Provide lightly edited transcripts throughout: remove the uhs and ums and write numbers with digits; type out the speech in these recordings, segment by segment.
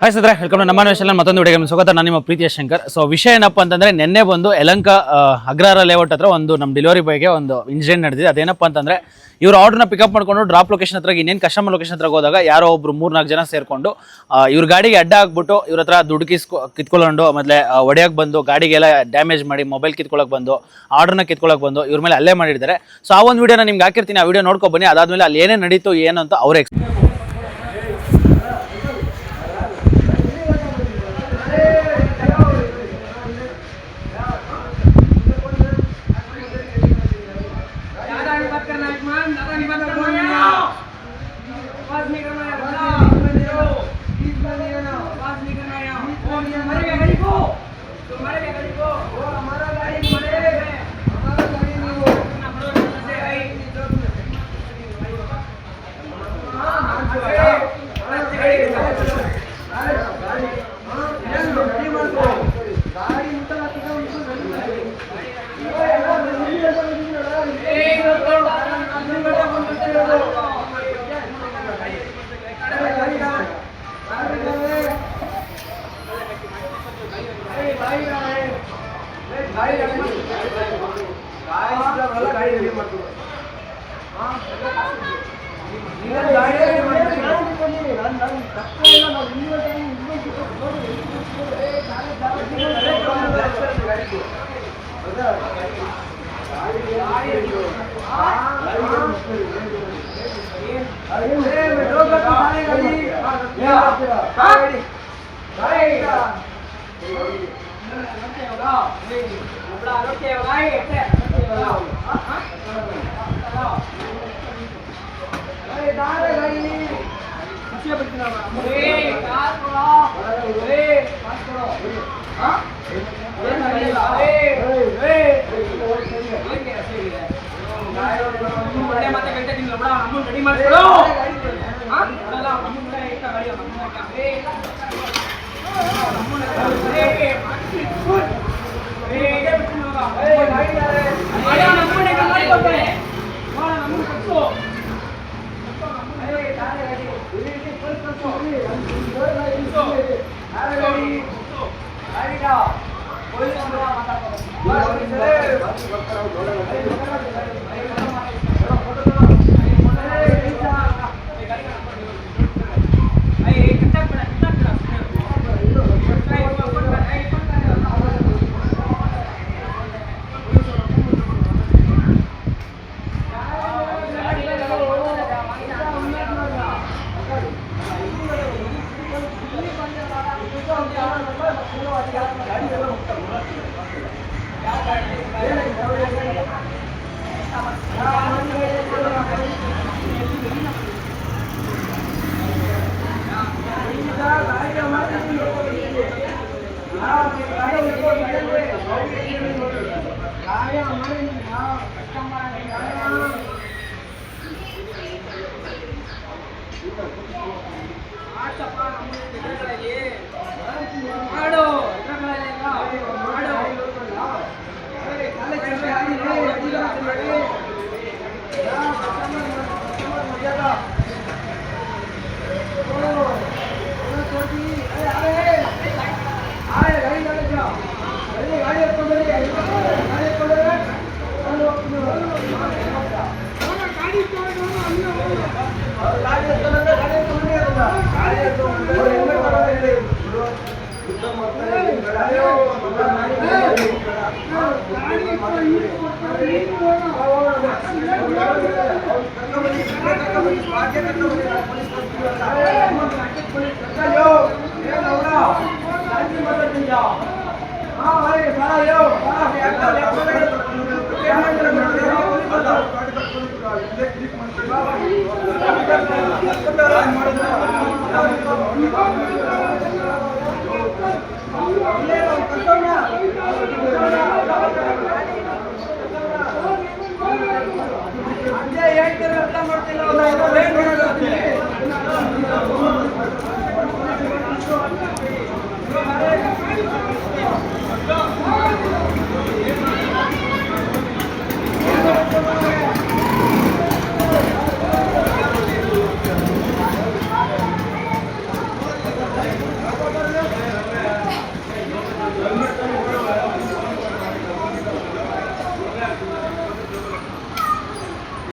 Hi ಸದ್ರೆ welcome ನಮ್ಮ news ಮತ್ತೊಂದು ವಿಡಿಯೋಗೆ ಸ್ವಾಗತ. ನಾನು ನಿಮ್ಮ ಪ್ರೀತಿಯ ಶಂಕರ್. ಸೊ ವಿಷಯ ಏನಪ್ಪ ಅಂತಂದ್ರೆ ನಿನ್ನೆ ಬಂದು ಯಲಹಂಕ ಅಗ್ರಹಾರ ಲೇಔಟ್ ಹತ್ರ ಒಂದು ನಮ್ಮ ಡೆಲಿವರಿ ಬಾಯ್ಗೆ ಒಂದು ಇನ್ಸಿಡೆಂಟ್ ನಡೆದಿದೆ. ಅದೇನಪ್ಪ ಅಂತಂದ್ರೆ ಇವ್ರು ಆರ್ಡರ್ನ ಪಿಕಪ್ ಮಾಡ್ಕೊಂಡು ಡ್ರಾಪ್ ಲೊಕೇಶನ್ ಹತ್ರ ಇನ್ನೇನು ಕಸ್ಟಮರ್ ಲೊಕೇಶನ್ ಹತ್ರ ಹೋದಾಗ ಯಾರೋ ಒಬ್ರು 3-4 ಜನ ಸೇರ್ಕೊಂಡು ಇವ್ರ ಗಾಡಿಗೆ ಅಡ್ಡ ಹಾಕ್ಬಿಟ್ಟು ಇವ್ರ ಹತ್ರ ದುಡ್ಡು ಕಿತ್ಕೊಂಡು ಆಮೇಲೆ ಒಡೆಯಕ್ಕೆ ಬಂದು ಗಾಡಿಗೆಲ್ಲ ಡ್ಯಾಮೇಜ್ ಮಾಡಿ ಮೊಬೈಲ್ ಕಿತ್ಕೊಳ್ಳೋಕೆ ಬಂದು ಆರ್ಡರ್ನ ಕಿತ್ಕೊಳ್ಳೋಕೆ ಬಂದು ಇವ್ರ ಮೇಲೆ ಅಲ್ಲೇ ಮಾಡಿದ್ದಾರೆ. ಸೊ ಆ ಒಂದು ವಿಡಿಯೋನ ನಿಮ್ಗೆ ಹಾಕಿರ್ತೀನಿ, ಆ ವಿಡಿಯೋ ನೋಡ್ಕೊ ಬನ್ನಿ. ಅದಾದ್ಮೇಲೆ ಅಲ್ಲಿ ಏನೇ ನಡೀತು ಏನು ಅಂತ ಅವರೇ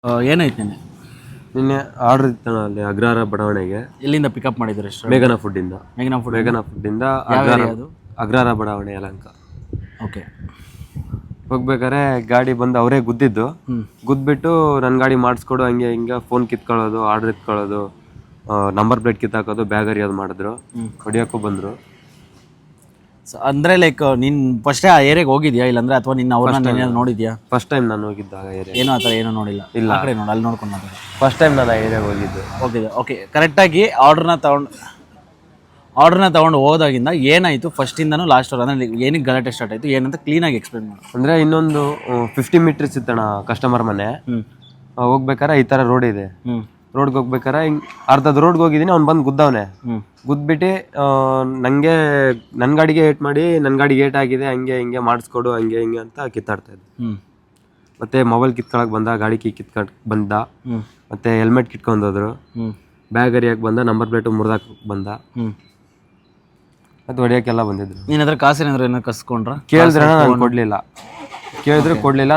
ಏನಾಯ್ತು ನೆನ್ನೆ? ನಿನ್ನೆ ಆರ್ಡರ್ ಇತ್ತಣ್ಣ ಅಲ್ಲಿ ಅಗ್ರಹಾರ ಬಡಾವಣೆಗೆ. ಎಲ್ಲಿಂದ ಪಿಕಪ್ ಮಾಡಿದ್ರು? ಮೇಘನಾ ಫುಡ್ಡಿಂದ. ಮೇಘನಾ ಫುಡ್ಡಿಂದ ಅದು? ಅಗ್ರಹಾರ ಬಡಾವಣೆ ಯಲಹಂಕ. ಓಕೆ. ಹೋಗ್ಬೇಕಾದ್ರೆ ಗಾಡಿ ಬಂದು ಅವರೇ ಗುದ್ದಿದ್ದು. ಗುದ್ಬಿಟ್ಟು ನನ್ನ ಗಾಡಿ ಮಾಡಿಸ್ಕೊಡು ಹಂಗೆ ಹಿಂಗೆ ಫೋನ್ ಕಿತ್ಕೊಳ್ಳೋದು, ಆರ್ಡರ್ ಎತ್ಕೊಳ್ಳೋದು, ನಂಬರ್ ಪ್ಲೇಟ್ ಕಿತ್ತಾಕೋದು, ಬ್ಯಾಗ್ ಅರಿಯೋದು ಮಾಡಿದ್ರು. ಹೊಡಿಯೋಕ್ಕೂ ಬಂದರು. ಸೊ ಅಂದರೆ ಲೈಕ್ ನೀನು ಫಸ್ಟೇ ಆ ಏರಿಯಾಗೆ ಹೋಗಿದ್ಯಾ ಇಲ್ಲಾಂದ್ರೆ ಅಥವಾ ನಿನ್ನ ಅವ್ರನ್ನ ನೋಡಿದ್ಯಾ? ಫಸ್ಟ್ ಟೈಮ್ ನಾನು ಹೋಗಿದ್ದಾಗ ಏರಿಯಾ. ಏನೋ ಆ ಥರ ಏನೂ ನೋಡಿಲ್ಲ? ಇಲ್ಲ. ಆ ಕಡೆ ನೋಡಿ, ಅಲ್ಲಿ ನೋಡ್ಕೊಂಡು ಮಾತಾಡ. ಫಸ್ಟ್ ಟೈಮ್ ನಾನು ಆ ಏರಿಯಾಗೆ ಹೋಗಿದ್ದೆ. ಓಕೆ. ಕರೆಕ್ಟಾಗಿ ಆರ್ಡ್ರನ್ನ ತೊಗೊಂಡು ಹೋದಾಗಿಂದ ಏನಾಯಿತು ಫಸ್ಟಿಂದನೂ ಲಾಸ್ಟ್ವರೆಗೆ? ಅಂದರೆ ಏನಕ್ಕೆ ಗಲಾಟೆ ಸ್ಟಾರ್ಟ್ ಆಯಿತು ಏನಂತ ಕ್ಲೀನಾಗಿ ಎಕ್ಸ್ಪ್ಲೇನ್ ಮಾಡು. ಅಂದರೆ ಇನ್ನೊಂದು 50 ಮೀಟರ್ಸ್ ಇತ್ತಣ್ಣ ಕಸ್ಟಮರ್ ಮನೆ. ಹೋಗ್ಬೇಕಾರೆ ಈ ಥರ ರೋಡ್ ಇದೆ. ರೋಡ್ಗೆ ಹೋಗ್ಬೇಕಾರೆ ಹಿಂಗೆ ಅರ್ಧದ ರೋಡ್ಗೆ ಹೋಗಿದ್ದೀನಿ, ಅವ್ನು ಬಂದು ಗುದ್ದವನೆ. ಗುದ್ಬಿಟ್ಟು ನನಗೆ ನನ್ನ ಗಾಡಿಗೆ ಏಟ್ ಮಾಡಿ, ನನ್ನ ಗಾಡಿಗೆ ಏಟ್ ಆಗಿದೆ, ಹಂಗೆ ಹಿಂಗೆ ಮಾಡಿಸ್ಕೊಡು ಹಂಗೆ ಹಿಂಗೆ ಅಂತ ಕಿತ್ತಾಡ್ತಾ ಇದ್ದೆ. ಮತ್ತು ಮೊಬೈಲ್ ಕಿತ್ಕೊಳಕ್ಕೆ ಬಂದ, ಗಾಡಿ ಕೀ ಕಿತ್ಕೊಳಕ್ಕೆ ಬಂದ, ಮತ್ತು ಹೆಲ್ಮೆಟ್ ಕಿತ್ಕೊಂಡೋದ್ರು, ಬ್ಯಾಗ್ ಅರಿಯಕ್ಕೆ ಬಂದ, ನಂಬರ್ ಪ್ಲೇಟು ಮುರಿದಾಕ್ ಬಂದ, ಮತ್ತು ಹೊಡಿಯೋಕ್ಕೆಲ್ಲ ಬಂದಿದ್ರು. ನೀನು ಅದ್ರ ಕಾಸು ಏನಾದ್ರು ಕಸ್ಕೊಂಡ್ರ? ಕೇಳಿದ್ರೆ ನಾನು ಕೊಡಲಿಲ್ಲ.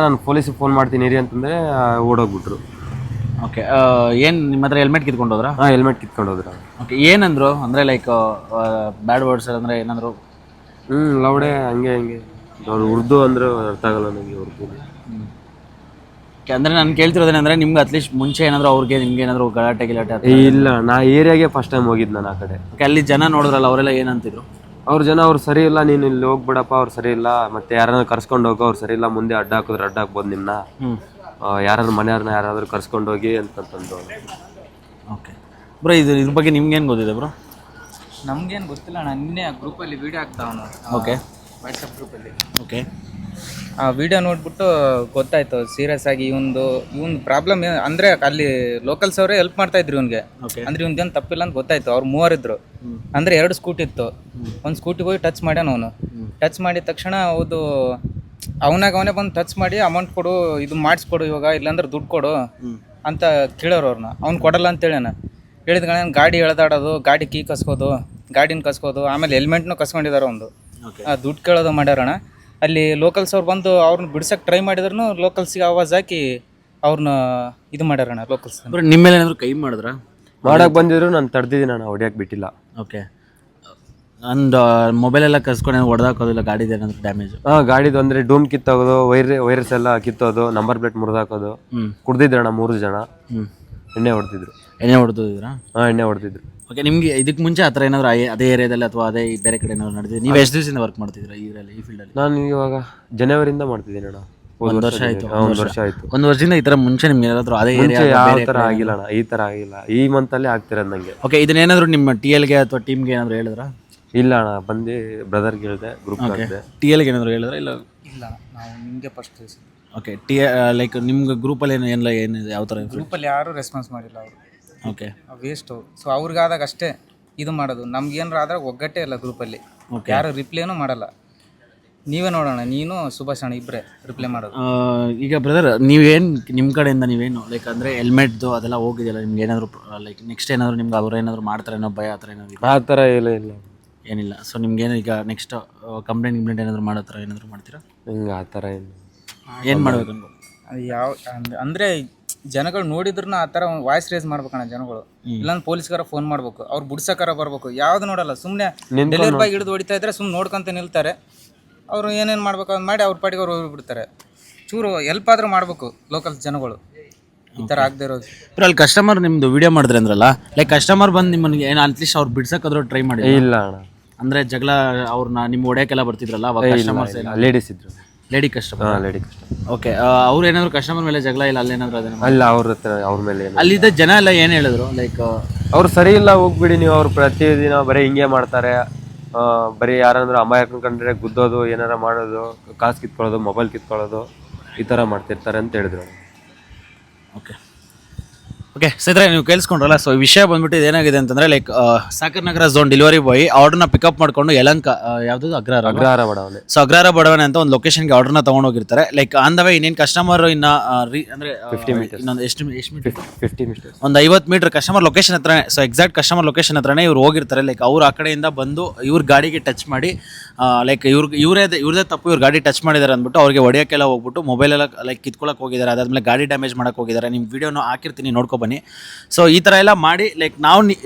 ನಾನು ಪೊಲೀಸಿಗೆ ಫೋನ್ ಮಾಡ್ತೀನಿ ಇರಿ ಅಂತಂದರೆ ಓಡೋಗ್ಬಿಟ್ರು. ಓಕೆ. ಏನು ನಿಮ್ಮ ಹತ್ರ ಹೆಲ್ಮೆಟ್ ಕಿತ್ಕೊಂಡು ಹೋದ್ರಾ? ಹಾಂ, ಹೆಲ್ಮೆಟ್ ಕಿತ್ಕೊಂಡು ಹೋದ್ರು. ಓಕೆ. ಏನಂದ್ರು ಅಂದರೆ ಲೈಕ್ ಬ್ಯಾಡ್ ವರ್ಡ್ಸ್ ಅಂದರೆ ಏನಾದ್ರು? ಲೌಡೆ ಹಂಗೆ ಹಿಂಗೆ ಅವ್ರು ಉರ್ದು ಅಂದ್ರೆ ಅರ್ಥ ಆಗಲ್ಲ ನನಗೆ ಉರ್ದು. ಅಂದರೆ ನಾನು ಕೇಳ್ತಿರೋದೇನೆಂದರೆ ನಿಮ್ಗೆ ಅಟ್ಲೀಸ್ಟ್ ಮುಂಚೆ ಏನಾದರೂ ಅವ್ರಿಗೆ ನಿಮ್ಗೆ ಏನಾದರೂ ಗಲಾಟೆ ಇಲ್ಲ, ನಾ ಏರಿಯಾಗೆ ಫಸ್ಟ್ ಟೈಮ್ ಹೋಗಿದ್ದು ನಾನು ಆ ಕಡೆ. ಓಕೆ. ಅಲ್ಲಿ ಜನ ನೋಡಿದ್ರಲ್ಲ ಅವರೆಲ್ಲ ಏನಂತಿದ್ರು? ಅವ್ರು ಸರಿ ಇಲ್ಲ, ನೀನು ಇಲ್ಲಿ ಹೋಗ್ಬಿಡಪ್ಪ, ಅವ್ರು ಸರಿ ಇಲ್ಲ, ಮತ್ತೆ ಯಾರನ್ನ ಕರ್ಸ್ಕೊಂಡು ಹೋಗೋ, ಅವ್ರು ಸರಿ ಇಲ್ಲ, ಮುಂದೆ ಅಡ್ಡ ಹಾಕಿದ್ರೆ ಅಡ್ಡ ಹಾಕ್ಬೋದು ನಿಮ್ಮನ್ನ, ಯಾರಾದ್ರು ಮನೆಯವ್ರನ್ನ ಯಾರಾದರೂ ಕರ್ಸ್ಕೊಂಡು ಹೋಗಿ ಅಂತಂದು. ಓಕೆ ಬ್ರೋ, ಇದ್ರ ಬಗ್ಗೆ ನಿಮ್ಗೇನು ಗೊತ್ತಿದೆ ಬ್ರೋ? ನಮ್ಗೇನು ಗೊತ್ತಿಲ್ಲ, ನಾನು ನಿನ್ನೆ ಗ್ರೂಪಲ್ಲಿ ವೀಡಿಯೋ ಹಾಕ್ತಾವನು. ಓಕೆ. ವಾಟ್ಸಪ್ ಗ್ರೂಪಲ್ಲಿ. ಓಕೆ. ಆ ವಿಡಿಯೋ ನೋಡ್ಬಿಟ್ಟು ಗೊತ್ತಾಯ್ತು ಸೀರಿಯಸ್ ಆಗಿ ಇವನ್ ಪ್ರಾಬ್ಲಮ್ ಅಂದರೆ ಅಲ್ಲಿ ಲೋಕಲ್ಸ್ ಅವರೇ ಹೆಲ್ಪ್ ಮಾಡ್ತಾ ಇದ್ರು ಇವನ್ಗೆ. ಅಂದ್ರೆ ಇವ್ನದೇನು ತಪ್ಪಿಲ್ಲ ಅಂತ ಗೊತ್ತಾಯ್ತು. ಅವ್ರು 3 ಇದ್ರು. ಅಂದರೆ 2 ಸ್ಕೂಟಿ ಇತ್ತು. ಒಂದು ಸ್ಕೂಟಿಗೆ ಹೋಗಿ ಟಚ್ ಮಾಡ್ಯಾನ ಅವನು. ಟಚ್ ಮಾಡಿದ ತಕ್ಷಣ ಹೌದು ಅವನೇ ಬಂದು ಟಚ್ ಮಾಡಿ ಅಮೌಂಟ್ ಕೊಡು, ಇದು ಮಾಡಿಸ್ಕೊಡು ಇವಾಗ, ಇಲ್ಲಾಂದ್ರೆ ದುಡ್ಡು ಕೊಡು ಅಂತ ಕೇಳೋರು ಅವ್ರನ್ನ. ಅವ್ನು ಕೊಡಲ್ಲ ಅಂತ ಹೇಳ್ಯಾನ. ಹೇಳಿದ ಗಣ ಗಾಡಿ ಎಳೆದಾಡೋದು, ಗಾಡಿ ಕೀ ಕಸ್ಕೋದು, ಗಾಡಿನ ಕಸ್ಕೋದು, ಆಮೇಲೆ ಹೆಲ್ಮೆಟ್ನು ಕಸ್ಕೊಂಡಿದ್ದಾರೆ ಒಂದು. ದುಡ್ಡು ಕೇಳೋದು ಮಾಡ್ಯಾರಣ. ಅಲ್ಲಿ ಲೋಕಲ್ಸ್ ಅವ್ರು ಬಂದು ಅವ್ರನ್ನ ಬಿಡ್ಸಕ್ಕೆ ಟ್ರೈ ಮಾಡಿದ್ರು, ಲೋಕಲ್ಸಿಗೆ ಆವಾಜ್ ಹಾಕಿ ಅವ್ರನ್ನ ಇದು ಮಾಡ್ಯಾರಣ ಲೋಕಲ್ಸ್. ನಿಮ್ಮ ಮೇಲೆ ಏನಾದ್ರು ಕೈ ಮಾಡಿದ್ರ? ಮಾಡಕ್ಕೆ ಬಂದಿದ್ರು, ನಾನು ತಡೆದಿದ್ದೀನಿ, ನಾನು ಹೊಡಿಯೋಕೆ ಬಿಟ್ಟಿಲ್ಲ. ಓಕೆ. ಅಂಡ್ ಮೊಬೈಲೆಲ್ಲ ಕಸ್ಕೊಂಡು ಹೊಡೆದಾಕೋದಿಲ್ಲ? ಗಾಡಿದು ಏನಾದ್ರು ಡ್ಯಾಮೇಜ್? ಗಾಡಿದು ಅಂದರೆ ಡೂಮ್ ಕಿತ್ತೋಗೋದು, ವೈರ್ಸ್ ಎಲ್ಲ ಕಿತ್ತೋದು, ನಂಬರ್ ಪ್ಲೇಟ್ ಮುರಿದಾಕೋದು. ಕುಡ್ದಿದ್ರಣ್ಣ 3 ಜನ. ಎಣ್ಣೆ ಹೊಡೆದಿದ್ರು. ಎಣ್ಣೆ ಹೊಡೆದಿದ್ರಾ? ಎಣ್ಣೆ ಹೊಡೆದಿದ್ರು. ಓಕೆ. ನಿಮಗೆ ಇದಕ್ಕೆ ಮುಂಚೆ ಆ ಥರ ಏನಾದ್ರು ಅದೇ ಏರಿಯಾದಲ್ಲಿ ಅಥವಾ ಅದೇ ಬೇರೆ ಕಡೆ ಏನಾದ್ರು ನಡೆದಿದೆ? ನೀವು ಎಷ್ಟು ದಿವಸದಿಂದ ವರ್ಕ್ ಮಾಡ್ತಿದ್ದೀರಾ ಈ ಫೀಲ್ಡಲ್ಲಿ? ನಾನು ಇವಾಗ ಜನವರಿಯಿಂದ ಮಾಡ್ತಿದ್ದೀನಿ ಅಣ್ಣ. 1 ವರ್ಷ ಆಯಿತು. 1 ವರ್ಷ ಆಯಿತು. 1 ವರ್ಷದಿಂದ ಈ ಥರ ಮುಂಚೆ ನಿಮ್ಗೆ ಏನಾದರೂ ಅದೇ ಏರಿಯಾ ಯಾವ ಥರ ಆಗಿಲ್ಲ ಅಣ್ಣ, ಈ ಥರ ಆಗಿಲ್ಲ. ಈ ಮಂತಲ್ಲಿ ಆಗ್ತಿರೋದು ನನಗೆ. ಓಕೆ. ಇದನ್ನೇನಾದರೂ ನಿಮ್ಮ TLಗೆ ಅಥವಾ ಟೀಮ್ಗೆ ಏನಾದರೂ ಹೇಳಿದ್ರಾ? ಇಲ್ಲ ಅಣ್ಣ, ಬಂದು ಬ್ರದರ್ಗೆ ಹೇಳಿದೆ, ಗ್ರೂಪ್ ಹೇಳಿದೆ. TLಗೆ ಏನಾದರೂ ಹೇಳಿದ್ರಾ? ಇಲ್ಲ, ನಾವು ನಿಮಗೆ ಫಸ್ಟ್. ಓಕೆ. ಲೈಕ್ ನಿಮ್ಗೆ ಗ್ರೂಪಲ್ಲಿ ಏನಿದೆ, ಯಾವ ಥರ? ಗ್ರೂಪಲ್ಲಿ ಯಾರೂ ರೆಸ್ಪಾನ್ಸ್ ಮಾಡಿಲ್ಲ ಅವರು. ಓಕೆ. ವೇಸ್ಟು. ಸೊ ಅವ್ರಿಗಾದಾಗ ಅಷ್ಟೇ ಇದು ಮಾಡೋದು. ನಮ್ಗೇನಾರ ಆದಾಗ ಒಗ್ಗಟ್ಟೇ ಇಲ್ಲ ಗ್ರೂಪಲ್ಲಿ. ಯಾರು ರಿಪ್ಲೈನೂ ಮಾಡಲ್ಲ. ನೀವೇ ನೋಡೋಣ, ನೀನು ಸುಭಾಷ್ ಅಣ್ಣ ಇಬ್ಬರೇ ರಿಪ್ಲೈ ಮಾಡೋದು. ಈಗ ಬ್ರದರ್, ನೀವೇನು ನಿಮ್ಮ ಕಡೆಯಿಂದ ನೀವೇನು ಲೈಕ್ ಅಂದರೆ ಹೆಲ್ಮೆಟ್ದು ಅದೆಲ್ಲ ಹೋಗಿದೆಯಲ್ಲ, ನಿಮ್ಗೆ ಏನಾದರೂ ಲೈಕ್ ನೆಕ್ಸ್ಟ್ ಏನಾದರೂ ನಿಮ್ಗೆ ಅವ್ರು ಏನಾದರೂ ಮಾಡ್ತಾರೆ ಭಯ ಆ ಥರ ಏನಾದರೂ? ಆ ಥರ ಇಲ್ಲ ಏನಿಲ್ಲ. ಸೊ ನಿಮ್ಗೇನು ಈಗ ನೆಕ್ಸ್ಟ್ ಕಂಪ್ಲೇಂಟ್ ಏನಾದರೂ ಮಾಡೋ ಥರ ಏನಾದರೂ ಮಾಡ್ತೀರಾ? ಹಿಂಗೆ ಆ ಥರ ಏನು ಮಾಡಬೇಕು ಅನ್ಕೊ? ಅದು ಯಾವ ಅಂದರೆ ಜನಗಳು ನೋಡಿದ್ರು ಆ ಥರ ವಾಯ್ಸ್ ರೇಸ್ ಮಾಡ್ಬೇಕಣ್ಣ ಜನಗಳು. ಇಲ್ಲಾಂದ್ರೆ ಪೊಲೀಸ್ಗಾರ ಫೋನ್ ಮಾಡ್ಬೇಕು, ಅವ್ರು ಬುಡ್ಸಕ್ಕಾರ ಬರ್ಬೇಕು. ಯಾವ್ದು ನೋಡಲ್ಲ, ಸುಮ್ಮನೆ ಡೆಲಿವರಿ ಬಾಯ್ ಹಿಡಿದು ಹೊಡಿತಾ ಇದ್ರೆ ಸುಮ್ಮನೆ ನೋಡ್ಕೊಂತ ನಿಲ್ತಾರೆ. ಅವರು ಏನೇನು ಮಾಡ್ಬೇಕು ಅಂತ ಮಾಡಿ ಅವ್ರ ಪಾಟಿಗೆ ಅವ್ರು ಹೋಗ್ಬಿಡ್ತಾರೆ. ಚೂರು ಹೆಲ್ಪ್ ಆದರೂ ಮಾಡಬೇಕು ಲೋಕಲ್ ಜನಗಳು, ಈ ಥರ ಆಗದೆ ಇರೋದು. ಅಲ್ಲಿ ಕಸ್ಟಮರ್ ನಿಮ್ಮದು ವಿಡಿಯೋ ಮಾಡಿದ್ರೆ ಅಂದ್ರಲ್ಲ, ಲೈಕ್ ಕಸ್ಟಮರ್ ಬಂದು ನಿಮ್ಮನಿಗೆ ಏನು ಅಟ್ಲೀಸ್ಟ್ ಅವ್ರು ಬಿಡ್ಸಕ್ಕಾದ್ರೂ ಟ್ರೈ ಮಾಡಿ? ಇಲ್ಲ ಅಣ್ಣ. ಅಂದರೆ ಜಗಳ ಅವ್ರನ್ನ ನಿಮ್ಮ ಹೊಡ್ಯಕ್ಕೆಲ್ಲ ಬರ್ತಿದ್ರಲ್ಲ ಅವಾಗ ಕಸ್ಟಮರ್ಸ್? ಲೇಡೀಸ್ ಇದ್ರು. Lady customer? Lady customer. Okay. ಅವ್ರು ಏನಾದ್ರು ಕಸ್ಟಮರ್ ಮೇಲೆ ಜಗಳ ಇಲ್ಲ ಅಲ್ಲೇನಾದ್ರು? ಅದೇನು ಅಲ್ಲ, ಅವ್ರ ಮೇಲೆ ಅಲ್ಲಿದ್ದ ಜನ ಎಲ್ಲ ಏನು ಹೇಳಿದ್ರು? ಲೈಕ್ ಅವ್ರು ಸರಿ ಇಲ್ಲ, ಹೋಗ್ಬಿಡಿ ನೀವು, ಅವ್ರು ಪ್ರತಿದಿನ ಬರೀ ಹಿಂಗೆ ಮಾಡ್ತಾರೆ, ಬರೀ ಯಾರಂದ್ರೆ ಅಮಾಯಕನ ಕಂಡ್ರೆ ಗುದ್ದೋದು, ಏನಾರ ಮಾಡೋದು, ಕಾಸು ಕಿತ್ಕೊಳ್ಳೋದು, ಮೊಬೈಲ್ ಕಿತ್ಕೊಳ್ಳೋದು, ಈ ಥರ ಮಾಡ್ತಿರ್ತಾರೆ ಅಂತ ಹೇಳಿದ್ರು. ಓಕೆ. ಓಕೆ ಸ್ನೇಹಿತರೆ, ನೀವು ಕೇಳಿಸ್ಕೊಂಡ್ರಲ್ಲ. ಸೊ ವಿಷಯ ಬಂದ್ಬಿಟ್ಟು ಏನಾಗಿದೆ ಅಂತಂದ್ರೆ ಲೈಕ್ ಸಾಕರ್ ನಗರ ಝೋನ್ ಡೆಲಿವರಿ ಬಾಯ್ ಆರ್ಡರ್ನ ಪಿಕಪ್ ಮಾಡ್ಕೊಂಡು ಯಲಹಂಕ ಯಾವ್ದು ಅಗ್ರಹಾರ ಬಡವನೆ. ಸೊ ಅಗ್ರಹಾರ ಬಡವನೆ ಅಂತ ಒಂದು ಲೊಕೇಶನ್ಗೆ ಆರ್ಡರ್ನ ತಗೊಂಡು ಹೋಗಿರ್ತಾರೆ. ಲೈಕ್ ಆನ್ ದ ವೇ ಇನ್ನೇನು ಕಸ್ಟಮರ್ ಇನ್ನ ಅಂದ್ರೆ 50 meters. ಇನ್ನೊಂದು ಎಷ್ಟು 50 meters. ಒಂದು 50 ಮೀಟರ್ ಕಸ್ಟಮರ್ ಲೊಕೇಶನ್ ಹತ್ರನೇ. ಸೊ ಎಕ್ಸಾಕ್ಟ್ ಕಸ್ಟಮರ್ ಲೊಕೇಶನ್ ಹತ್ರನೇ ಇವ್ರು ಹೋಗಿರ್ತಾರೆ. ಲೈಕ್ ಅವ್ರು ಆ ಕಡೆಯಿಂದ ಬಂದು ಇವ್ರ ಗಾಡಿಗೆ ಟಚ್ ಮಾಡಿ ಲೈಕ್ ಇವ್ರದೇ ತಪ್ಪು, ಇವ್ರ ಗಾಡಿ ಟಚ್ ಮಾಡಿದ್ದಾರೆ ಅಂದ್ಬಿಟ್ಟು ಅವ್ರಿಗೆ ಹೊಡೆಯೋಕ್ಕೆಲ್ಲ ಹೋಗ್ಬಿಟ್ಟು ಮೊಬೈಲ್ ಎಲ್ಲ ಲೈಕ್ ಕಿತ್ಕೊಳ್ಳೋಕೆ ಹೋಗಿದ್ದಾರೆ. ಅದಾದ್ಮೇಲೆ ಗಾಡಿ ಡ್ಯಾಮೇಜ್ ಮಾಡಕ್ಕೆ ಹೋಗಿದ್ದಾರೆ. ನಿಮ್ಮ ವಿಡಿಯೋನು ಹಾಕಿರ್ತೀನಿ, ನೋಡ್ಕೊ ಬನ್ನಿ. ಸೊ ಈ ಥರ ಎಲ್ಲ ಮಾಡಿ ಲೈಕ್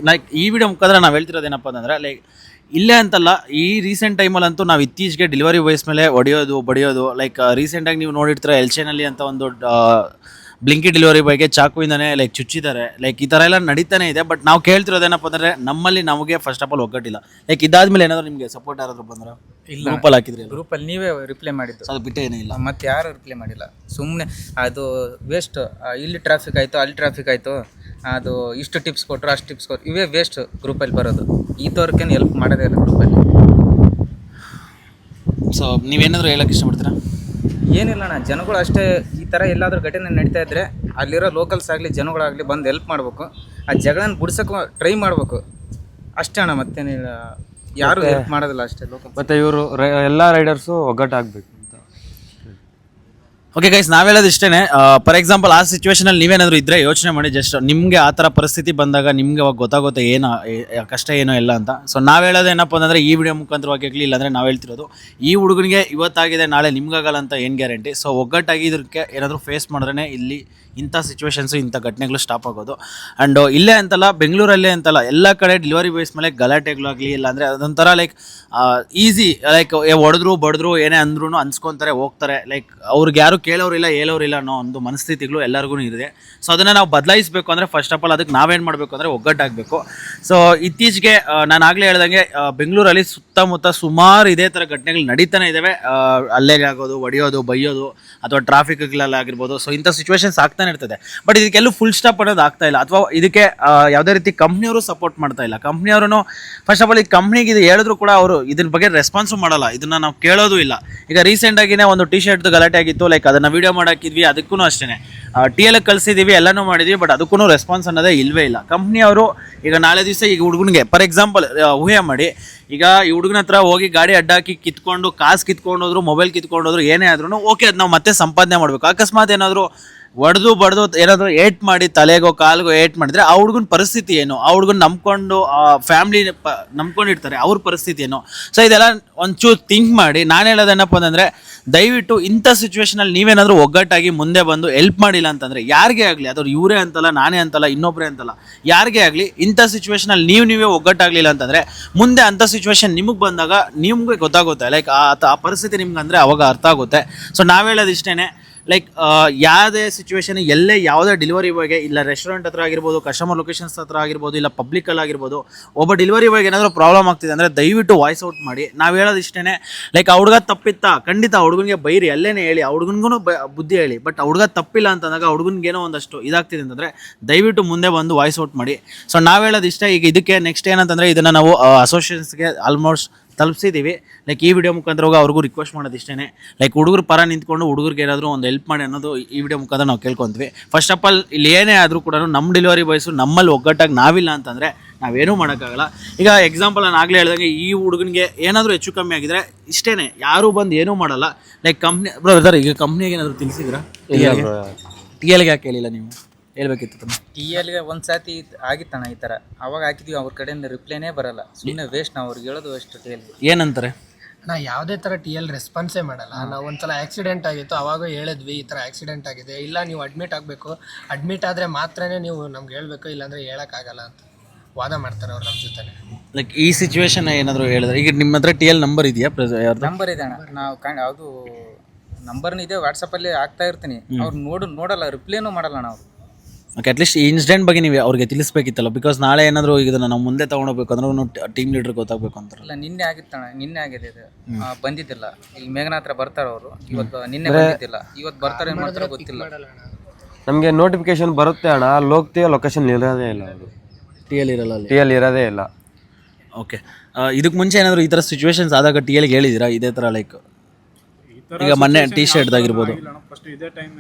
ಲೈಕ್ ಈ ವಿಡಿಯೋ ಮುಖಾಂತರ ನಾವು ಹೇಳ್ತಿರೋದೇನಪ್ಪ ಅಂತಂದರೆ ಲೈಕ್ ಇಲ್ಲೇ ಅಂತಲ್ಲ, ಈ ರೀಸೆಂಟ್ ಟೈಮಲ್ಲಂತೂ ನಾವು ಇತ್ತೀಚೆಗೆ ಡೆಲಿವರಿ ಬಾಯ್ಸ್ ಮೇಲೆ ಹೊಡೆಯೋದು ಬಡಿಯೋದು ಲೈಕ್ ರೀಸೆಂಟಾಗಿ ನೀವು ನೋಡಿರ್ತೀರ ಎಲ್ಚೆನಲ್ಲಿ ಅಂತ ಒಂದು ಬ್ಲಿಂಕಿ ಡೆಲಿವರಿ ಬಾಯ್ಗೆ ಚಾಕುವಿಂದನೇ ಲೈಕ್ ಚುಚ್ಚಿದ್ದಾರೆ. ಲೈಕ್ ಈ ಥರ ಎಲ್ಲ ನಡೀತಾನೆ ಇದೆ. ಬಟ್ ನಾವು ಕೇಳ್ತಿರೋದೇನಪ್ಪ ಅಂದರೆ ನಮ್ಮಲ್ಲಿ ನಮಗೆ ಫಸ್ಟ್ ಆಫ್ ಆಲ್ ಒಗ್ಗಟ್ಟಿಲ್ಲ. ಲೈಕ್ ಇದಾದ್ಮೇಲೆ ಏನಾದರೂ ನಿಮಗೆ ಸಪೋರ್ಟ್ ಯಾರಾದರೂ ಬಂದ್ರೆ ಇಲ್ಲ, ಗ್ರೂಪಲ್ಲಿ ಹಾಕಿದ್ರಿ, ಗ್ರೂಪಲ್ಲಿ ನೀವೇ ರಿಪ್ಲೈ ಮಾಡಿದ್ದು, ಅದು ಬಿಟ್ಟೇ ಏನೇ ಇಲ್ಲ. ಮತ್ತೆ ಯಾರು ರಿಪ್ಲೈ ಮಾಡಿಲ್ಲ. ಸುಮ್ಮನೆ ಅದು ವೇಸ್ಟ್. ಇಲ್ಲಿ ಟ್ರಾಫಿಕ್ ಆಯಿತು, ಅಲ್ಲಿ ಟ್ರಾಫಿಕ್ ಆಯಿತು, ಅದು ಇಷ್ಟು ಟಿಪ್ಸ್ ಕೊಟ್ಟರು, ಅಷ್ಟು ಟಿಪ್ಸ್ ಕೊಟ್ಟರು, ಇವೇ ವೇಸ್ಟ್ ಗ್ರೂಪಲ್ಲಿ ಬರೋದು. ಈತವ್ರಿಗೇನು ಹೆಲ್ಪ್ ಮಾಡೋದೇ ಇಲ್ಲ ಗ್ರೂಪಲ್ಲಿ. ಸೊ ನೀವೇನಾದರೂ ಹೇಳೋಕ್ಕೆ ಇಷ್ಟಪಡ್ತೀರಾ? ಏನಿಲ್ಲ ಅಣ್ಣ, ಜನಗಳು ಅಷ್ಟೇ. ಈ ಥರ ಎಲ್ಲಾದರೂ ಘಟನೆ ನಡೀತಾ ಇದ್ದರೆ ಅಲ್ಲಿರೋ ಲೋಕಲ್ಸ್ ಆಗಲಿ ಜನಗಳಾಗಲಿ ಬಂದು ಹೆಲ್ಪ್ ಮಾಡಬೇಕು. ಆ ಜಗಳನ ಬಿಡ್ಸೋಕೆ ಟ್ರೈ ಮಾಡಬೇಕು ಅಷ್ಟೇ ಅಣ್ಣ. ಮತ್ತೇನಿಲ್ಲ, ಯಾರು ಹೆಲ್ಪ್ ಮಾಡೋದಿಲ್ಲ ಅಷ್ಟೇ ಲೋಕಲ್. ಮತ್ತೆ ಇವರು ಎಲ್ಲ ರೈಡರ್ಸು ಒಗ್ಗಟ್ಟಾಗಬೇಕು ಅಂತ. ಓಕೆ ಗೈಸ್, ನಾವು ಹೇಳೋದು ಇಷ್ಟೇ. ಫಾರ್ ಎಕ್ಸಾಂಪಲ್ ಆ ಸಿಚುವೇಶನಲ್ಲಿ ನೀವೇನಾದರೂ ಇದ್ದರೆ ಯೋಚನೆ ಮಾಡಿ. ಜಸ್ಟ್ ನಿಮಗೆ ಆ ಥರ ಪರಿಸ್ಥಿತಿ ಬಂದಾಗ ನಿಮಗೆ ಅವಾಗ ಗೊತ್ತಾಗುತ್ತೆ ಏನು ಕಷ್ಟ ಏನೋ ಎಲ್ಲ ಅಂತ. ಸೊ ನಾವು ಹೇಳೋದು ಏನಪ್ಪ ಅಂತಂದರೆ ಈ ವಿಡಿಯೋ ಮುಖಾಂತರವಾಗಿ ಆಗಲಿ, ಇಲ್ಲಾಂದರೆ ನಾವು ಹೇಳ್ತಿರೋದು ಈ ಹುಡುಗನಿಗೆ ಇವತ್ತಾಗಿದೆ ನಾಳೆ ನಿಮ್ಗಾಗಲ್ಲ ಅಂತ ಏನು ಗ್ಯಾರಂಟಿ. ಸೊ ಒಗ್ಗಟ್ಟಾಗಿ ಇದಕ್ಕೆ ಏನಾದರೂ ಫೇಸ್ ಮಾಡಿದ್ರೆ ಇಲ್ಲಿ ಇಂಥ ಸಿಚುವೇಶನ್ಸು ಇಂಥ ಘಟನೆಗಳು ಸ್ಟಾಪ್ ಆಗೋದು. ಆ್ಯಂಡ್ ಇಲ್ಲೇ ಅಂತಲ್ಲ, ಬೆಂಗಳೂರಲ್ಲೇ ಅಂತಲ್ಲ, ಎಲ್ಲ ಕಡೆ ಡೆಲಿವರಿ ಬಾಯ್ಸ್ ಮೇಲೆ ಗಲಾಟೆಗಳಾಗಲಿ, ಇಲ್ಲಾಂದರೆ ಅದೊಂಥರ ಲೈಕ್ ಈಸಿ, ಲೈಕ್ ಹೊಡೆದ್ರು ಬಡಿದ್ರು ಏನೇ ಅಂದ್ರೂ ಅನ್ಸ್ಕೊತಾರೆ ಹೋಗ್ತಾರೆ. ಲೈಕ್ ಅವ್ರಿಗೆ ಯಾರು ಕೇಳೋರಿಲ್ಲ ಹೇಳೋರಿಲ್ಲ ಅನ್ನೋ ಒಂದು ಮನಸ್ಥಿತಿಗಳು ಎಲ್ಲರಿಗೂ ಇದೆ. ಸೊ ಅದನ್ನು ನಾವು ಬದಲಾಯಿಸಬೇಕು ಅಂದರೆ ಫಸ್ಟ್ ಆಫ್ ಆಲ್ ಅದಕ್ಕೆ ನಾವೇನು ಮಾಡಬೇಕು ಅಂದರೆ ಒಗ್ಗಟ್ಟಾಗಬೇಕು. ಸೊ ಇತ್ತೀಚೆಗೆ ನಾನು ಆಗಲೇ ಹೇಳ್ದಂಗೆ ಬೆಂಗಳೂರಲ್ಲಿ ಸುತ್ತಮುತ್ತ ಸುಮಾರು ಇದೇ ಥರ ಘಟನೆಗಳು ನಡೀತಾನೆ ಇದ್ದಾವೆ. ಅಲ್ಲೇಗೆ ಆಗೋದು, ಹೊಡೆಯೋದು, ಬೈಯೋದು, ಅಥವಾ ಟ್ರಾಫಿಕ್ಗಳಲ್ಲಾಗಿರ್ಬೋದು. ಸೊ ಇಂಥ ಸಿಚುವೇಶನ್ಸ್ ಆಗ್ತಾನೆ ಇರ್ತದೆ. ಬಟ್ ಇದಕ್ಕೆಲ್ಲೂ ಫುಲ್ ಸ್ಟಾಪ್ ಅನ್ನೋದು ಆಗ್ತಾ ಇಲ್ಲ, ಅಥವಾ ಇದಕ್ಕೆ ಯಾವುದೇ ರೀತಿ ಕಂಪ್ನಿಯವರು ಸಪೋರ್ಟ್ ಮಾಡ್ತಾ ಇಲ್ಲ. ಕಂಪ್ನಿಯವರು ಫಸ್ಟ್ ಆಫ್ ಆಲ್ ಈ ಕಂಪ್ನಿಗೆ ಇದು ಹೇಳಿದ್ರು ಕೂಡ ಅವರು ಇದ್ರ ಬಗ್ಗೆ ರೆಸ್ಪಾನ್ಸು ಮಾಡಲ್ಲ, ಇದನ್ನು ನಾವು ಕೇಳೋದು ಇಲ್ಲ. ಈಗ ರೀಸೆಂಟಾಗಿನೇ ಒಂದು ಟಿ ಶರ್ಟ್ದು ಗಲಾಟೆ ಆಗಿತ್ತು. ಲೈಕ್ ಅದನ್ನು ವೀಡಿಯೋ ಮಾಡಾಕಿದ್ವಿ, ಅದಕ್ಕೂ ಅಷ್ಟೇ TL ಕಳಿಸಿದ್ದೀವಿ, ಎಲ್ಲನೂ ಮಾಡಿದ್ವಿ. ಬಟ್ ಅದಕ್ಕೂ ರೆಸ್ಪಾನ್ಸ್ ಅನ್ನೋದೇ ಇಲ್ಲವೇ ಇಲ್ಲ. ಕಂಪ್ನಿಯವರು ಈಗ ನಾಳೆ ದಿವಸ ಈಗ ಹುಡುಗನಿಗೆ ಫಾರ್ ಎಕ್ಸಾಂಪಲ್ ಊಹೆ ಮಾಡಿ, ಈಗ ಈ ಹುಡುಗನ ಹತ್ರ ಹೋಗಿ ಗಾಡಿ ಅಡ್ಡಾಕಿ ಕಿತ್ಕೊಂಡು ಕಾಸು ಕಿತ್ಕೊಂಡೋದ್ರು, ಮೊಬೈಲ್ ಕಿತ್ಕೊಂಡೋದ್ರು, ಏನೇ ಆದ್ರೂ ಓಕೆ, ಅದು ನಾವು ಮತ್ತೆ ಸಂಪಾದನೆ ಮಾಡಬೇಕು. ಅಕಸ್ಮಾತ್ ಏನಾದರೂ ಹೊಡೆದು ಬಡ್ದು ಏನಾದರೂ ಏಟ್ ಮಾಡಿ ತಲೆಗೋ ಕಾಲ್ಗೋ ಏಟ್ ಮಾಡಿದ್ರೆ ಆ ಹುಡುಗನ ಪರಿಸ್ಥಿತಿ ಏನು, ಆ ಹುಡುಗನ ನಂಬ್ಕೊಂಡು ಫ್ಯಾಮ್ಲಿ ನಂಬ್ಕೊಂಡಿರ್ತಾರೆ, ಅವ್ರ ಪರಿಸ್ಥಿತಿ ಏನು. ಸೊ ಇದೆಲ್ಲ ಒಂಚೂರು ಥಿಂಕ್ ಮಾಡಿ. ನಾನು ಹೇಳೋದೇನಪ್ಪ ಅಂತಂದರೆ ದಯವಿಟ್ಟು ಇಂಥ ಸಿಚುವೇಶನಲ್ಲಿ ನೀವೇನಾದರೂ ಒಗ್ಗಟ್ಟಾಗಿ ಮುಂದೆ ಬಂದು ಹೆಲ್ಪ್ ಮಾಡಿಲ್ಲ ಅಂತಂದರೆ ಯಾರಿಗೇ ಆಗಲಿ, ಅದು ಇವರೇ ಅಂತಲ್ಲ, ನಾನೇ ಅಂತಲ್ಲ, ಇನ್ನೊಬ್ಬರೇ ಅಂತಲ್ಲ, ಯಾರಿಗೇ ಆಗಲಿ ಇಂಥ ಸಿಚುವೇಶನಲ್ಲಿ ನೀವೇ ಒಗ್ಗಟ್ಟಾಗಲಿಲ್ಲ ಅಂತಂದರೆ ಮುಂದೆ ಅಂಥ ಸಿಚುವೇಶನ್ ನಿಮಗೆ ಬಂದಾಗ ನಿಮಗೆ ಗೊತ್ತಾಗುತ್ತೆ. ಲೈಕ್ ಆ ಪರಿಸ್ಥಿತಿ ನಿಮ್ಗೆ ಅಂದರೆ ಅವಾಗ ಅರ್ಥ ಆಗುತ್ತೆ. ಸೊ ನಾವು ಹೇಳೋದು ಇಷ್ಟೇ, ಲೈಕ್ ಯಾವುದೇ ಸಿಚುವೇಶನ್ ಎಲ್ಲೇ ಯಾವುದೇ ಡೆಲಿವರಿ ಬಾಯ್ಗೆ, ಇಲ್ಲ ರೆಸ್ಟೋರೆಂಟ್ ಹತ್ರ ಆಗಿರ್ಬೋದು, ಕಸ್ಟಮರ್ ಲೊಕೇಶನ್ಸ್ ಹತ್ರ ಆಗಿರ್ಬೋದು, ಇಲ್ಲ ಪಬ್ಲಿಕಲ್ಲಿ ಆಗಿರ್ಬೋದು, ಒಬ್ಬ ಡೆಲಿವರಿ ಬಾಯ್ಗೆ ಏನಾದರೂ ಪ್ರಾಬ್ಲಮ್ ಆಗ್ತಿದೆ ಅಂದರೆ ದಯವಿಟ್ಟು ವಾಯ್ಸ್ ಔಟ್ ಮಾಡಿ. ನಾವು ಹೇಳೋದು ಇಷ್ಟೇ, ಲೈಕ್ ಆ ಹುಡುಗ ತಪ್ಪಿತ್ತಾ ಖಂಡಿತ ಆ ಹುಡುಗನಿಗೆ ಬೈರಿ, ಅಲ್ಲೇನೇ ಹೇಳಿ, ಆ ಹುಡುಗನಿಗೂ ಬುದ್ಧಿ ಹೇಳಿ. ಬಟ್ ಆ ಹುಡುಗ ತಪ್ಪಿಲ್ಲ ಅಂತಂದಾಗ ಆ ಹುಡುಗನಿಗೇನೋ ಒಂದಷ್ಟು ಇದಾಗ್ತಿದೆ ಅಂತಂದರೆ ದಯವಿಟ್ಟು ಮುಂದೆ ಬಂದು ವಾಯ್ಸ್ ಔಟ್ ಮಾಡಿ. ಸೊ ನಾವು ಹೇಳೋದು ಇಷ್ಟ. ಈಗ ಇದಕ್ಕೆ ನೆಕ್ಸ್ಟ್ ಏನಂತಂದರೆ ಇದನ್ನು ನಾವು ಅಸೋಸಿಯೇಷನ್ಸ್ಗೆ ಆಲ್ಮೋಸ್ಟ್ ತಲುಪಿಸಿದ್ದೀವಿ. ಲೈಕ್ ಈ ವಿಡಿಯೋ ಮುಖಾಂತರ ಅವ್ರಿಗೂ ರಿಕ್ವೆಸ್ಟ್ ಮಾಡೋದು ಇಷ್ಟೇ, ಲೈಕ್ ಹುಡುಗರ ಪರ ನಿಂತ್ಕೊಂಡು ಹುಡುಗರಿಗೆ ಏನಾದರೂ ಒಂದು ಹೆಲ್ಪ್ ಮಾಡಿ ಅನ್ನೋದು ಈ ವಿಡಿಯೋ ಮುಖಾಂತರ ನಾವು ಕೇಳ್ಕೊತೀವಿ. ಫಸ್ಟ್ ಆಫ್ ಆಲ್ ಇಲ್ಲಿ ಏನೇ ಆದರೂ ಕೂಡ ನಮ್ಮ ಡೆಲಿವರಿ ಬಾಯ್ಸು ನಮ್ಮಲ್ಲಿ ಒಗ್ಗಟ್ಟಾಗಿ ನಾವಿಲ್ಲ ಅಂತಂದರೆ ನಾವೇನೂ ಮಾಡೋಕ್ಕಾಗಲ್ಲ. ಈಗ ಎಕ್ಸಾಂಪಲ್ ನಾನು ಆಗಲೇ ಹೇಳ್ದಂಗೆ ಈ ಹುಡುಗನಿಗೆ ಏನಾದರೂ ಹೆಚ್ಚು ಕಮ್ಮಿ ಆಗಿದ್ರೆ ಇಷ್ಟೇ, ಯಾರೂ ಬಂದು ಏನೂ ಮಾಡಲ್ಲ. ಲೈಕ್ ಕಂಪ್ನಿ ಬ್ರದರ್, ಈಗ ಕಂಪ್ನಿಗೆ ಏನಾದರೂ ತಿಳಿಸಿದ್ರಾ? TL ಯಾಕೆ ಹೇಳಿಲ್ಲ ನೀವು? ಹೇಳ್ಬೇಕಿತ್ತು. TL ಒಂದು ಸಾತಿ ಆಗಿತ್ತಣ್ಣ ಈ ಥರ, ಅವಾಗ ಹಾಕಿದ್ವಿ, ಅವ್ರ ಕಡೆಯಿಂದ ರಿಪ್ಲೈನೇ ಬರಲ್ಲ. ಸುಮ್ಮನೆ ವೇಸ್ಟ್, ನಾವು ಅವ್ರಿಗೆ ಹೇಳೋದು ವೇಸ್ಟ್. TL ಏನಂತಾರೆ? ನಾ ಯಾವುದೇ ಥರ TL ರೆಸ್ಪಾನ್ಸೇ ಮಾಡಲ್ಲ. ನಾವು ಒಂದ್ಸಲ ಆಕ್ಸಿಡೆಂಟ್ ಆಗಿತ್ತು, ಅವಾಗ ಹೇಳಿದ್ವಿ ಈ ಥರ ಆಕ್ಸಿಡೆಂಟ್ ಆಗಿದೆ, ಇಲ್ಲ ನೀವು ಅಡ್ಮಿಟ್ ಆಗಬೇಕು, ಅಡ್ಮಿಟ್ ಆದರೆ ಮಾತ್ರನೇ ನೀವು ನಮ್ಗೆ ಹೇಳಬೇಕು, ಇಲ್ಲಾಂದರೆ ಹೇಳೋಕ್ಕಾಗಲ್ಲ ಅಂತ ವಾದ ಮಾಡ್ತಾರೆ ಅವ್ರು ನಮ್ಮ ಜೊತೆ. ಲೈಕ್ ಈ ಸಿಚುವೇಶನ್ ಏನಾದರೂ ಹೇಳಿದ್ರೆ, ಈಗ ನಿಮ್ಮ ಹತ್ರ TL ನಂಬರ್ ಇದೆಯಾ? ನಂಬರ್ ಇದೆ ಅಣ್ಣ, ನಾವು ಯಾವುದು ನಂಬರ್ನ ಇದೆ, ವಾಟ್ಸಪ್ಪಲ್ಲಿ ಹಾಕ್ತಾ ಇರ್ತೀನಿ. ಅವ್ರು ನೋಡಲ್ಲ, ರಿಪ್ಲೈನೂ ಮಾಡಲ್ಲ ನಾವು. ಓಕೆ, ಅಟ್ಲೀಸ್ಟ್ ಈ ಇನ್ಸಿಡೆಂಟ್ ಬಗ್ಗೆ ನೀವು ಅವ್ರಿಗೆ ತಿಳಿಸ್ಬೇಕಿತ್ತಲ್ಲ. ಬಿಕಾಸ್ ನಾಳೆ ಏನಾದರೂ ಈಗ ಇದನ್ನು ನಾವು ಮುಂದೆ ತೊಗೊಂಡೋಗ್ಬೇಕು ಅಂದ್ರೆ ಟೀಮ್ ಲೀಡರ್ ಗೊತ್ತಾಗಬೇಕು ಅಂತಾರಲ್ಲ. ನಿನ್ನೆ ಆಗಿತ್ತಣ್ಣ, ನಿನ್ನೆ ಆಗಿದೆ ಇದು, ಬಂದಿದ್ದಿಲ್ಲ. ಇಲ್ಲಿ ಮೇಘನ ಹತ್ರ ಬರ್ತಾರೆ ಅವರು, ಇವತ್ತು ನಿನ್ನೆ ಬಂದಿದ್ದಿಲ್ಲ, ಇವತ್ತು ಬರ್ತಾರೆ ಏನು ಮಾಡ್ತಾರೆ ಗೊತ್ತಿಲ್ಲ. ನಮಗೆ ನೋಟಿಫಿಕೇಶನ್ ಬರುತ್ತೆ ಅಣ್ಣ, ಅಲ್ಲಿ ಹೋಗ್ತೀವಿ, ಲೊಕೇಶನ್ ಇರೋದೇ ಇಲ್ಲ, ಅವರು TL ಇರಲ್ಲ, TL ಇರೋದೇ ಇಲ್ಲ. ಓಕೆ, ಇದಕ್ಕೆ ಮುಂಚೆ ಏನಾದರೂ ಈ ಥರ ಸಿಚುವೇಶನ್ಸ್ ಆದಾಗ TLಗೆ ಹೇಳಿದ್ದೀರಾ ಇದೇ ಥರ? ಲೈಕ್ ಈ ಈಗ ಮೊನ್ನೆ ಟಿ ಶರ್ಟ್ ಆಗಿರ್ಬೋದು. ಫಸ್ಟ್ ಇದೇ ಟೈಮ್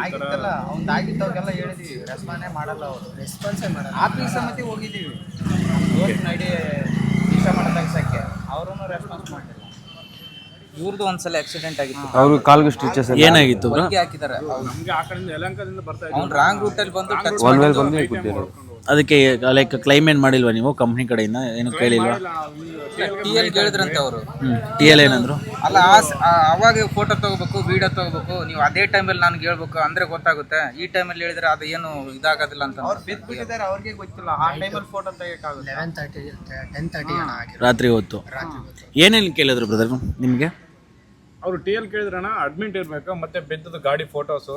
ಆಗಿತ್ತಲ್ಲ ಅವ್ನು ಆಗಿದ್ದವ್ರಿಗೆಲ್ಲ ಹೇಳಿದ್ವಿ, ರೆಸ್ಪಾನ್ಸೇ ಮಾಡಲ್ಲ ಅವರು, ರೆಸ್ಪಾನ್ಸೇ ಮಾಡಲ್ಲ. ಆಫೀಸ್ ಸಮಿತಿ ಹೋಗಿದ್ದೀವಿ ದೋಸ್ತ್ ನಡಿ ಇಷ್ಟ ಮಾಡೋ ತೆಗ್ಸಕ್ಕೆ, ಅವರೂ ರೆಸ್ಪಾನ್ಸ್ ಮಾಡಿಲ್ಲ. ಇವ್ರದ್ದು ಒಂದ್ಸಲ ಆಕ್ಸಿಡೆಂಟ್ ಆಗಿತ್ತು, ಅವ್ರು ಕಾಲ್ಗೆ ಸ್ಟಿಚಸ್ ಏನಾಗಿತ್ತು ಬ್ರೋ? ಹೊಲಿಗೆ ಹಾಕಿದ್ದಾರೆ. ನಮ್ಗೆ ಆ ಕಡೆಯಿಂದ ಯಲಹಂಕದಿಂದ ಬರ್ತಾ ಇದ್ದೀವಿ. ಅವ್ನು ರಾಂಗ್ ರೂಟಲ್ಲಿ ಬಂದು ಟಚ್ ಒನ್ ವೇಲ್ ಬಂದು ಕೂತಿರೋದು. ಅದಕ್ಕೆ ಲೈಕ್ ಕ್ಲೈಮ್ ಏನು ಮಾಡಿಲ್ವಾ ನೀವು ಕಂಪ್ನಿ ಕಡೆಯಿಂದ? ಏನು ಕೇಳಿಲ್ವಾ? ಟಿ ಎಲ್ ಕೇಳಿದ್ರಂತೆ ಅವರು. ಟಿ ಎಲ್ ಏನಂದ್ರು? ಅಲ್ಲ ಅವಾಗ ಫೋಟೋ ತಗೋಬೇಕು, ವಿಡಿಯೋ ತಗೋಬೇಕು, ನೀವು ಅದೇ ಟೈಮಲ್ಲಿ ನನಗೆ ಹೇಳ್ಬೇಕು ಅಂದ್ರೆ ಗೊತ್ತಾಗುತ್ತೆ. ಈ ಟೈಮಲ್ಲಿ ಹೇಳಿದ್ರೆ ಅದು ಏನು ಇದಾಗೋದಿಲ್ಲ ಅಂತ ಬಿದ್ದುಬಿಟ್ಟಿದ್ದಾರೆ, ಅವ್ರಿಗೆ ಗೊತ್ತಿಲ್ಲ. ಆ ಟೈಮಲ್ಲಿ ಫೋಟೋ ತೆಗಿಯೋಕ್ಕಾಗುತ್ತೆ. 10:30 ಜನ ಆಗಿರೋ ರಾತ್ರಿ ಹೊತ್ತು ಏನೇನು ಕೇಳಿದ್ರು ಬ್ರದರ್ ನಿಮಗೆ? ಅವರು ಟಿ ಎಲ್ ಕೇಳಿದ್ರಣ ಅಡ್ಮಿಟ್ ಇರಬೇಕು, ಮತ್ತೆ ಬಿದ್ದದ ಗಾಡಿ ಫೋಟೋಸು,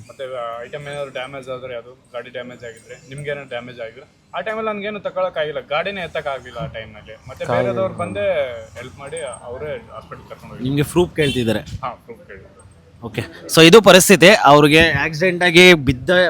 ಮತ್ತೆ ಐಟಮ್ ಏನಾದ್ರು ಡ್ಯಾಮೇಜ್ ಆದರೆ ಅದು ಗಾಡಿ ಡ್ಯಾಮೇಜ್ ಆಗಿದ್ರೆ, ನಿಮ್ಗೆ ಏನಾದ್ರು ಡ್ಯಾಮೇಜ್ ಆಗಿದ್ರೆ ಆ ಟೈಮಲ್ಲಿ ನನಗೇನು ತಗೊಳಕ್ಕಾಗಿಲ್ಲ, ಗಾಡಿನೇ ಎತ್ತಕ್ಕಾಗಲಿಲ್ಲ ಆ ಟೈಮ್ನಲ್ಲಿ. ಮತ್ತೆ ಬೇರೆದವ್ರು ಬಂದೇ ಹೆಲ್ಪ್ ಮಾಡಿ ಅವರೇ ಹಾಸ್ಪಿಟಲ್ ಕರ್ಕೊಂಡು ಹೋಗಿ. ನಿಮಗೆ ಪ್ರೂಫ್ ಕೇಳ್ತಿದ್ದಾರೆ? ಹಾಂ, ಪ್ರೂಫ್ ಕೇಳಿದ್ರು. ಓಕೆ, ಸೊ ಇದು ಪರಿಸ್ಥಿತಿ. ಅವ್ರಿಗೆ ಆಕ್ಸಿಡೆಂಟ್ ಆಗಿ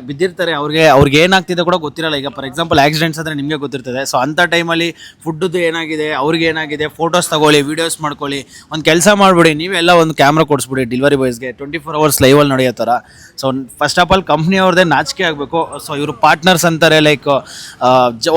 ಬಿದ್ದಿರ್ತಾರೆ, ಅವ್ರಿಗೆ ಏನಾಗ್ತಿದೆ ಕೂಡ ಗೊತ್ತಿರಲ್ಲ. ಈಗ ಫಾರ್ ಎಕ್ಸಾಂಪಲ್ ಆಕ್ಸಿಡೆಂಟ್ಸ್ ಅಂದರೆ ನಿಮಗೆ ಗೊತ್ತಿರ್ತದೆ. ಸೊ ಅಂಥ ಟೈಮಲ್ಲಿ ಫುಡ್ದು ಏನಾಗಿದೆ, ಅವ್ರಿಗೆ ಏನಾಗಿದೆ, ಫೋಟೋಸ್ ತಗೊಳ್ಳಿ, ವೀಡಿಯೋಸ್ ಮಾಡ್ಕೊಳ್ಳಿ. ಒಂದು ಕೆಲಸ ಮಾಡಿಬಿಡಿ, ನೀವೆಲ್ಲ ಒಂದು ಕ್ಯಾಮ್ರಾ ಕೊಡಿಸ್ಬಿಡಿ ಡೆಲಿವರಿ ಬಾಯ್ಸ್ಗೆ, 24 hours ಲೈವಲ್ಲಿ ನಡೆಯೋ ಥರ. So first of all company ಅವ್ರದ್ದೇ ನಾಚಿಕೆ ಆಗಬೇಕು. ಸೊ ಇವರು ಪಾರ್ಟ್ನರ್ಸ್ ಅಂತಾರೆ, ಲೈಕ್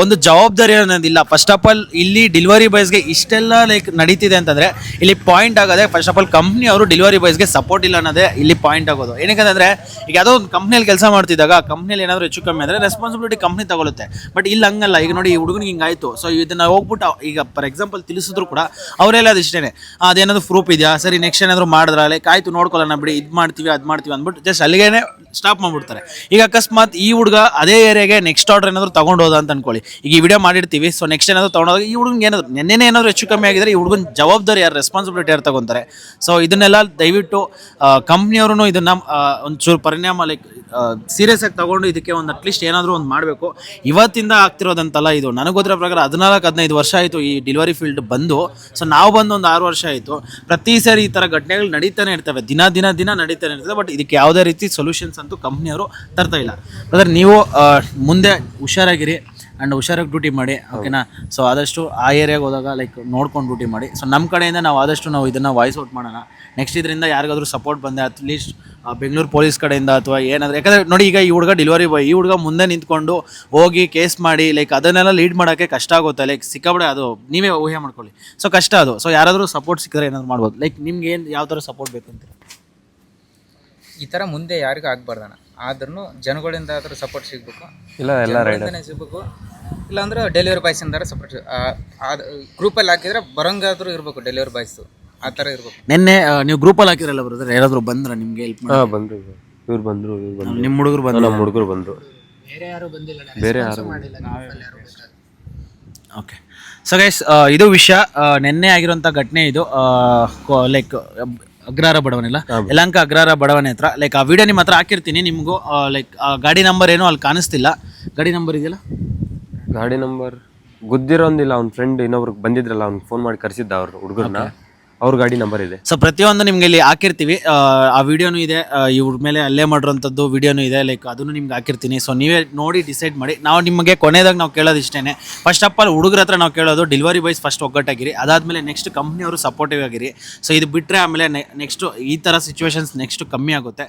ಒಂದು ಜವಾಬ್ದಾರಿ ಅನ್ನೋದಿಲ್ಲ. ಫಸ್ಟ್ ಆಫ್ ಆಲ್ ಇಲ್ಲಿ ಡೆಲಿವರಿ ಬಾಯ್ಸ್ಗೆ ಇಷ್ಟೆಲ್ಲ ಲೈಕ್ ನಡೀತಿದೆ ಅಂತಂದರೆ ಇಲ್ಲಿ ಪಾಯಿಂಟ್ ಆಗೋದೆ ಫಸ್ಟ್ ಆಫ್ ಆಲ್ ಕಂಪ್ನಿ ಅವರು ಡೆಲಿವರಿ ಬಾಯ್ಸ್ಗೆ ಸಪೋರ್ಟ್ ಇಲ್ಲ ಅನ್ನೋದೇ ಇಲ್ಲಿ ಪಾಯಿಂಟ್ ಆಗೋದು. ಏನಕ್ಕಂದ್ರೆ ಈಗ ಯಾವುದೋ ಒಂದು ಕಂಪ್ನಿಯಲ್ಲಿ ಕೆಲಸ ಮಾಡ್ತಿದ್ದಾಗ ಕಂಪ್ನಿಯಲ್ಲಿ ಏನಾದರೂ ಹೆಚ್ಚು ಕಮ್ಮಿ ಅಂದರೆ ರೆಸ್ಪಾನ್ಸಿಬಿಲಿಟಿ ಕಂಪ್ನಿ ತಗೊಳುತ್ತೆ. ಬಟ್ ಇಲ್ಲಿ ಹಂಗಲ್ಲ. ಈಗ ನೋಡಿ, ಈ ಹುಡುಗನಿಗೆ ಹಿಂಗಾಯ್ತು, ಸೊ ಇದನ್ನ ಹೋಗ್ಬಿಟ್ಟು ಈಗ ಫಾರ್ ಎಕ್ಸಾಂಪಲ್ ತಿಳಿಸಿದ್ರು ಕೂಡ ಅವರೆಲ್ಲ ಅದು ಇಷ್ಟೇ, ಅದೇನಾದ್ರು ಪ್ರೂಫ್ ಇದೆಯಾ, ಸರಿ ನೆಕ್ಸ್ಟ್ ಏನಾದರೂ ಮಾಡಿದ್ರ ಲೈಕ್ ಆಯ್ತು ನೋಡ್ಕೊಳ್ಳೋಣ ಬಿಡಿ, ಇದು ಮಾಡ್ತೀವಿ ಅದು ಮಾಡ್ತೀವಿ ಅಂದ್ಬಿಟ್ಟು ಜಸ್ಟ್ ಅಲ್ಲಿಗೇನೆ ಸ್ಟಾಪ್ ಮಾಡ್ಬಿಡ್ತಾರೆ. ಈಗ ಅಕಸ್ಮಾತ್ ಈ ಹುಡುಗ ಅದೇ ಏರಿಯಾಗೆ ನೆಕ್ಸ್ಟ್ ಆರ್ಡರ್ ಏನಾದರೂ ತಗೊಂಡು ಹೋದ ಅಂತ ಅನ್ಕೊಳ್ಳಿ. ಈಗ ಈ ವಿಡಿಯೋ ಮಾಡಿರ್ತೀವಿ, ಸೊ ನೆಕ್ಸ್ಟ್ ಏನಾದರೂ ತೊಗೊಂಡೋದಾಗ ಈ ಹುಡುಗನಿಗೆ ಏನಾದ್ರು ನೆನ್ನೆ ಏನಾದರೂ ಹೆಚ್ಚು ಕಮ್ಮಿ ಆಗಿದ್ರೆ ಈ ಹುಡುಗನ ಜವಾಬ್ದಾರಿ ಯಾರು, ರೆಸ್ಪಾನ್ಸಿಬಿಲಿಟಿ ಯಾರು ತಗೊಂತಾರೆ? ಸೊ ಇದನ್ನೆಲ್ಲ ದಯವಿಟ್ಟು ಕಂಪ್ನಿಯವರು ಇದನ್ನ ಒಂಚೂರು ಪರಿಣಾಮ ಲೈಕ್ ಸೀರಿಯಸ್ ಆಗಿ ತಗೊಂಡು ಇದಕ್ಕೆ ಒಂದು ಅಟ್ಲೀಸ್ಟ್ ಏನಾದರೂ ಒಂದು ಮಾಡಬೇಕು. ಇವತ್ತಿಂದ ಆಗ್ತಿರೋದಂತಲ್ಲ ಇದು. ನನಗೆ ಗೊತ್ತಿರೋ ಪ್ರಕಾರ 14-15 ವರ್ಷ ಆಯಿತು ಈ ಡೆಲಿವರಿ ಫೀಲ್ಡ್ ಬಂದು. ಸೊ ನಾವು ಬಂದು ಒಂದು 6 ವರ್ಷ ಆಯಿತು. ಪ್ರತಿ ಸಾರಿ ಈ ಥರ ಘಟನೆಗಳು ನಡೀತಾನೆ ಇರ್ತವೆ, ದಿನ ನಡೀತಾನೆ ಇರ್ತದೆ. ಬಟ್ ಇದಕ್ಕೆ ಯಾವುದೇ ರೀತಿ ಸೊಲ್ಯೂಷನ್ಸ್ ಅಂತೂ ಕಂಪ್ನಿಯವರು ತರ್ತಾ ಇಲ್ಲ. ಬ್ರದರ್, ನೀವು ಮುಂದೆ ಹುಷಾರಾಗಿರಿ ಆ್ಯಂಡ್ ಹುಷಾರಾಗಿ ಡ್ಯೂಟಿ ಮಾಡಿ, ಓಕೆನಾ? ಸೊ ಆದಷ್ಟು ಆ ಏರಿಯಾಗೆ ಹೋದಾಗ ಲೈಕ್ ನೋಡ್ಕೊಂಡು ಡ್ಯೂಟಿ ಮಾಡಿ. ಸೊ ನಮ್ಮ ಕಡೆಯಿಂದ ನಾವು ಆದಷ್ಟು ನಾವು ಇದನ್ನು ವಾಯ್ಸ್ ಔಟ್ ಮಾಡೋಣ. ನೆಕ್ಸ್ಟ್ ಇದರಿಂದ ಯಾರಿಗಾದ್ರೂ ಸಪೋರ್ಟ್ ಬಂದೆ ಅಟ್ಲೀಸ್ಟ್ ಬೆಂಗಳೂರು ಪೊಲೀಸ್ ಕಡೆಯಿಂದ ಅಥವಾ ಏನಾದರೂ, ಯಾಕಂದರೆ ನೋಡಿ ಈಗ ಈ ಹುಡುಗ ಡೆಲಿವರಿ ಬಾಯ್, ಈ ಹುಡುಗ ಮುಂದೆ ನಿಂತ್ಕೊಂಡು ಹೋಗಿ ಕೇಸ್ ಮಾಡಿ ಲೈಕ್ ಅದನ್ನೆಲ್ಲ ಲೀಡ್ ಮಾಡೋಕ್ಕೆ ಕಷ್ಟ ಆಗುತ್ತೆ. ಲೈಕ್ ಸಿಕ್ಕಾಬಿಡೆ ಅದು ನೀವೇ ಊಹೆ ಮಾಡ್ಕೊಳ್ಳಿ. ಸೊ ಕಷ್ಟ ಅದು. ಸೊ ಯಾರಾದರೂ ಸಪೋರ್ಟ್ ಸಿಕ್ಕಿದ್ರೆ ಏನಾದರೂ ಮಾಡ್ಬೋದು. ಲೈಕ್ ನಿಮ್ಗೆ ಏನು ಯಾವ ಥರ ಸಪೋರ್ಟ್ ಬೇಕು ಅಂತೀರ? ಈ ಥರ ಮುಂದೆ ಯಾರಿಗೂ ಆಗ್ಬಾರ್ದಣ್ಣ. ಆದ್ರೂ ಜನಗಳಿಂದ ಆದರೂ ಸಪೋರ್ಟ್ ಸಿಗಬೇಕು, ಇಲ್ಲ ಎಲ್ಲ ರೈಡರ್ ಸಿಗಬೇಕು. ಇಲ್ಲಾಂದ್ರೆ ಡೆಲಿವರಿ ಬಾಯ್ಸಿಂದ ಸಪೋರ್ಟ್ ಗ್ರೂಪಲ್ಲಿ ಹಾಕಿದ್ರೆ ಬರಂಗಾದ್ರೂ ಇರಬೇಕು, ಡೆಲಿವರಿ ಬಾಯ್ಸು ಆ ಥರ ಇರಬೇಕು. ನಿನ್ನೆ ನೀವು ಗ್ರೂಪಲ್ಲಿ ಹಾಕಿರಲ್ಲ ಬ್ರದರ್, ಯಾರಾದರೂ ಬಂದ್ರೆ ನಿಮಗೆ ಹೆಲ್ಪ್ ಮಾಡಿ? ಬಂದ್ರು, ಇವ್ರು ಬಂದ್ರು, ನಿಮ್ಮ ಹುಡುಗರು ಬಂದು? ನಮ್ಮ ಹುಡುಗರು ಬಂದರು, ಬೇರೆ ಯಾರು ಬಂದಿಲ್ಲ, ಬೇರೆ ಯಾರು ಮಾಡಿಲ್ಲ. ಯಾರು ಬೇಕಾದ್ರೆ ಓಕೆ. ಸೊ ಗೈಸ್, ಇದು ವಿಷಯ ನಿನ್ನೆ ಆಗಿರುವಂಥ ಘಟನೆ. ಇದು ಲೈಕ್ ಅಗ್ರಹಾರ ಬಡವನೆ, ಇಲ್ಲ ಯಲಹಂಕ ಅಗ್ರಹಾರ ಬಡವನೆ ಹತ್ರ. ಲೈಕ್ ಆ ವಿಡಿಯೋ ನಿಮ್ಮ ಹತ್ರ ಹಾಕಿರ್ತೀನಿ. ನಿಮಗೂ ಲೈಕ್ ಗಾಡಿ ನಂಬರ್ ಏನೋ ಅಲ್ಲಿ ಕಾಣಿಸ್ತಿಲ್ಲ. ಗಾಡಿ ನಂಬರ್ ಇದೆಯಲ್ಲ? ಗಾಡಿ ನಂಬರ್ ಗೊತ್ತಿರೋಂದಿಲ್ಲ. ಅವ್ನ ಫ್ರೆಂಡ್ ಇನ್ನೊಬ್ರಿಗೆ ಬಂದಿದ್ರಲ್ಲ, ಅವ್ನಿಗೆ ಫೋನ್ ಮಾಡಿ ಕರೆಸಿದ್ದ ಅವ್ರ ಹುಡುಗರನ್ನ, ಅವ್ರ ಗಾಡಿ ನಂಬರ್ ಇದೆ. ಸೊ ಪ್ರತಿಯೊಂದು ನಿಮ್ಗೆ ಇಲ್ಲಿ ಹಾಕಿರ್ತೀವಿ. ಆ ವಿಡಿಯೋನು ಇದೆ, ಇವ್ರ ಮೇಲೆ ಅಲ್ಲೇ ಮಾಡಿರೋಂಥದ್ದು ವಿಡಿಯೋನು ಇದೆ. ಲೈಕ್ ಅದನ್ನು ನಿಮ್ಗೆ ಹಾಕಿರ್ತೀನಿ. ಸೊ ನೀವೇ ನೋಡಿ ಡಿಸೈಡ್ ಮಾಡಿ. ನಾವು ನಿಮಗೆ ಕೊನೆಯದಾಗ ನಾವು ಕೇಳೋದು ಇಷ್ಟೇ. ಫಸ್ಟ್ ಆಫ್ ಆಲ್ ಹುಡುಗರ ಹತ್ರ ನಾವು ಕೇಳೋದು ಡೆಲಿವರಿ ಬಾಯ್ಸ್ ಫಸ್ಟ್ ಒಗ್ಗಟ್ಟಾಗಿರಿ, ಅದಾದಮೇಲೆ ನೆಕ್ಸ್ಟ್ ಕಂಪ್ನಿಯವರು ಸಪೋರ್ಟಿವ್ ಆಗಿರಿ. ಸೊ ಇದು ಬಿಟ್ಟರೆ ಆಮೇಲೆ ನೆಕ್ಸ್ಟು ಈ ಥರ ಸಿಚುವೇಶನ್ಸ್ ನೆಕ್ಸ್ಟ್ ಕಮ್ಮಿ ಆಗುತ್ತೆ.